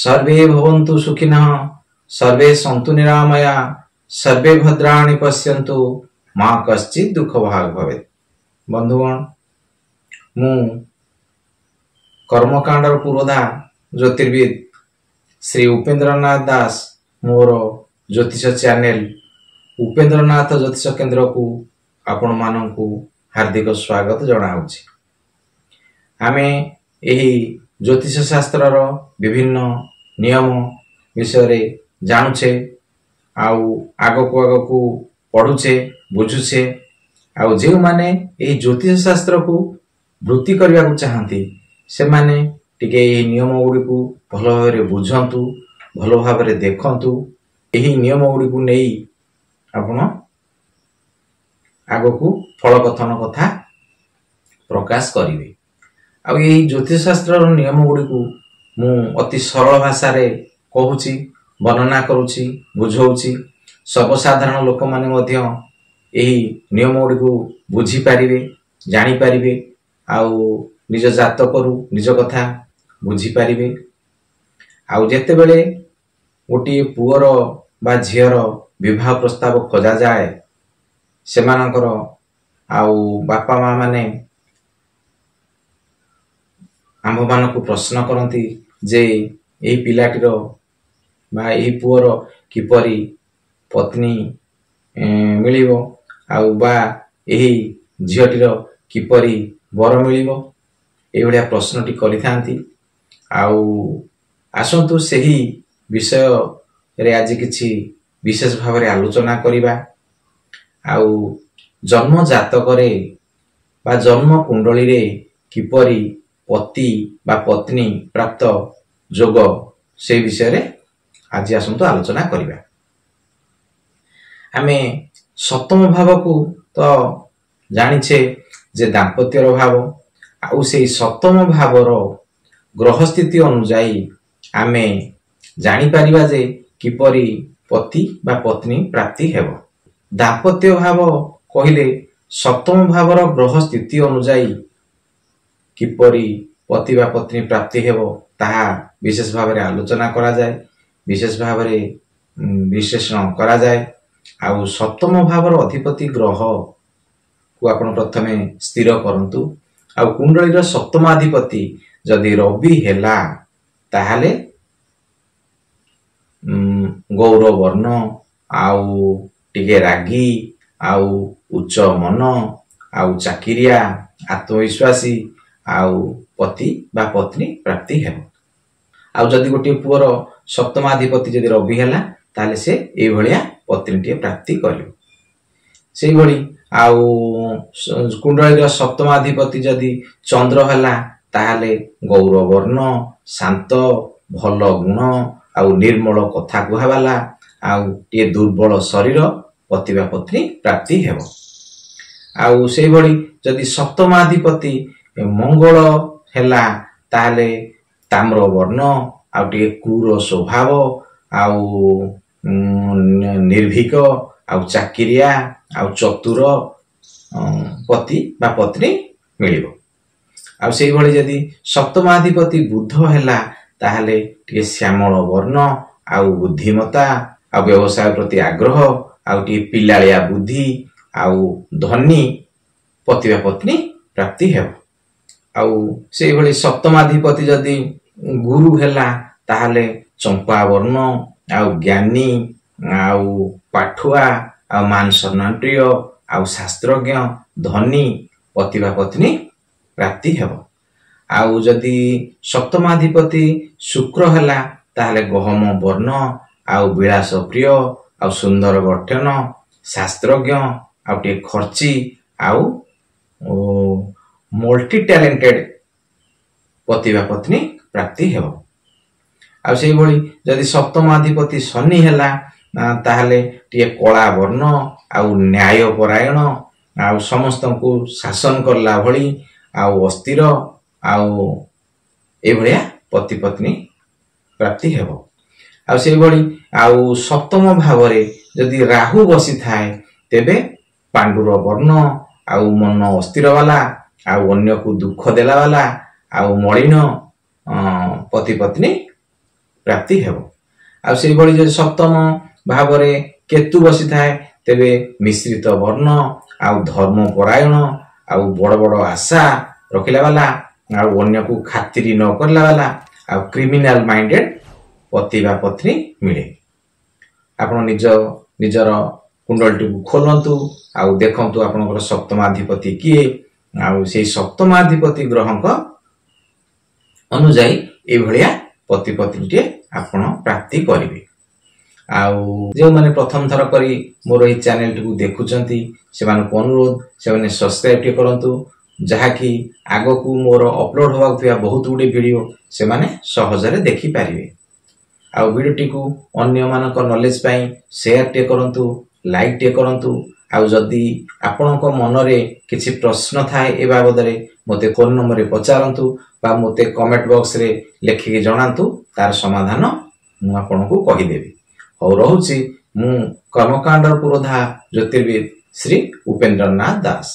सर्वे भवन्तु सुखिनः सर्वे सन्तु निरामया सर्वे भद्राणि पश्यन्तु मां कश्चित् दुख भाग भवेत्। बंधुगण मु कर्मकांडर पुरोधा ज्योतिर्विद श्री उपेन्द्रनाथ दास मोर ज्योतिष चैनल उपेन्द्रनाथ ज्योतिष केन्द्र को आपण मानकु हार्दिक स्वागत जनाऊँगी। आमे एही ज्योतिष शास्त्र विभिन्न नियम विषय जानुचे आगको पढ़ुचे बुझुचे जो माने एही ज्योतिष शास्त्र को वृत्ति करने को चाहती से माने टिके एही नियम गुड़ी को भल भाव बुझंतु भल भाव देखंतु एही नियम गुड़ी को नहीं आपण आगको फल कथन कथा प्रकाश करिवे। आ यही ज्योतिष शास्त्र नियम गुड़ी को मु अति सरल भाषा रे कहूची वर्णना करूची बुझाऊची सर्वसाधारण लोक माने मध्य यही नियम गुड़ी को बुझी पारिबे जानि पारिबे आउ निज जातकरू निज कथा बुझी पारिबे। आउ जेते बेले गोटे पुअर बा झीयर विवाह प्रस्ताव खोजा जाए सेमानकर आउ बापा माँ माने आम मान को प्रश्न करती जे यही पिलाटीर बा यही पुअर किपरि पत्नी मिलिबो आउ बा यही झीयटीर किपरि बर मिलिबो ए भलिया प्रश्नटी करिथांती। आउ आसंतु सही विषय रे आज किछि विशेष भाव रे आलोचना करिबा। आउ जन्म जातक रे बा जन्म कुंडली रे किपरि पति बा पत्नी प्राप्त जोग से विषय रे आज आसंतु आलोचना करिबा। आमे सप्तम भाव को तो जानिछे जे दाम्पत्यर भाव आउ से सप्तम भावर ग्रह स्थिति अनुसायी आमे जानि परिबा जे किपरि पति बा पत्नी प्राप्ति हेबो। दाम्पत्य भाव कहिले सप्तम भावर ग्रह स्थिति अनुसायी किपरि पति बा पत्नी प्राप्ति हेबो ताहा विशेष भाव रे आलोचना करा जाए विशेष भाव रे विश्लेषण करा जाए। आउ सप्तम भावर अधिपति ग्रह को आपण प्रथमे स्थिर करंतु। आउ कुंडलीर सप्तमाधिपति जदि रवि हेला ताहाले गौर वर्ण आउ टिके रागी आउ उच्च मन आउ चाकिरिया आत्मविश्वासी आउ पति बा पत्नी प्राप्ति हेबो। आउ जदि गोटे पुअर सप्तमाधिपति जदि रवि हेला ताले से ए भलिया पत्नीटी प्राप्ति करियो। सेही भली आउ कुंडलीर सप्तमाधिपति जदि चंद्र हेला ताहाले गौर वर्ण शांत भल गुण आउ निर्मल कथा कहवाला आउ टे दुर्बल शरीर पति बा पत्नी प्राप्ति हेबो। आउ सेही भली जदि सप्तमाधिपति मंगल हेला ताले ताम्र वर्ण आउ टे क्रूर स्वभाव आउ निर्भीक आउ चाकिरिया आउ चतुर पति बा पत्नी मिलिबो। आउ सेही भली जदि सप्तमाधिपति बुध हेला ताहले टे श्यामल वर्ण आउ बुद्धिमता आउ व्यवसाय प्रति आग्रह आउ टे पिलालिया बुद्धि आउ धनी पति बा पत्नी प्राप्ति हेबो। आउ सेही भली सप्तमाधिपति जदि गुरु हेला ताहले चंपा वर्ण आउ ज्ञानी आउ पाठुआ आउ मान सम्मानप्रिय आउ शास्त्रज्ञ धनी पति बा पत्नी प्राप्ति हेबो। आउ जदि सप्तमाधिपति शुक्र हेला ताहले गहम वर्ण आउ विलास प्रिय आउ सुंदर गठन शास्त्रज्ञ आउ टे खर्ची आउ मल्टी टैलेंटेड पति बा पत्नी प्राप्ति हेबो। आउ सेही भली जदि सप्तमाधिपति शनि हेला ताहले टे कला वर्ण आउ न्याय परायण आउ समस्त को शासन करला भली आउ अस्थिर आउ ए भलिया पति पत्नी प्राप्ति हेबो। आउ सेही भली आउ सप्तम भाव रे जदि राहु बसी थाए तेबे पांडुर वर्ण आउ मन अस्थिर वाला आउ अन्य को दुख देला वाला आउ मलिन पति पत्नी प्राप्ति हेबो। आ सेहि भଳି जे सप्तम भावरे केतु बसी थाए तेबे मिश्रित वर्ण आ धर्म परायण आ बड़ बड़ आशा रखिला वाला आ अन्य को खातिरी न करला वाला आ क्रिमिनल माइंडेड पति बा पत्नी मिले। आपण निजर कुंडलटी को खोलंतु आ देखंतु आपनकर सप्तमाधिपति किए आ सेही सप्तमाधिपति ग्रहक अनुजाई ए भलिया पति पत्नी आपण प्राप्ति करिवे। जो माने प्रथम थर करी मोर ए चैनल को देखुचंती से माने अनुरोध से माने सब्सक्राइब टे करंतु जहा कि आगो को मोर अपलोड होवा थिया बहुत गुडी वीडियो से माने सहजरे देखि पारिवे। आ वीडियो टी को अन्य मानक नॉलेज पई शेयर टे करंतु लाइक टे करंतु। आ जदी आपनक मन रे किछि प्रश्न थाए ए बाबद रे मते फोन नंबर रे पचारंतु बा मते कमेंट बॉक्स रे लेखि के जणांतु तार समाधान मु आपनकु कहि देबी। हो रहुछि मु कर्मकांड पुरोधा ज्योतिर्विद श्री उपेंद्रनाथ दास।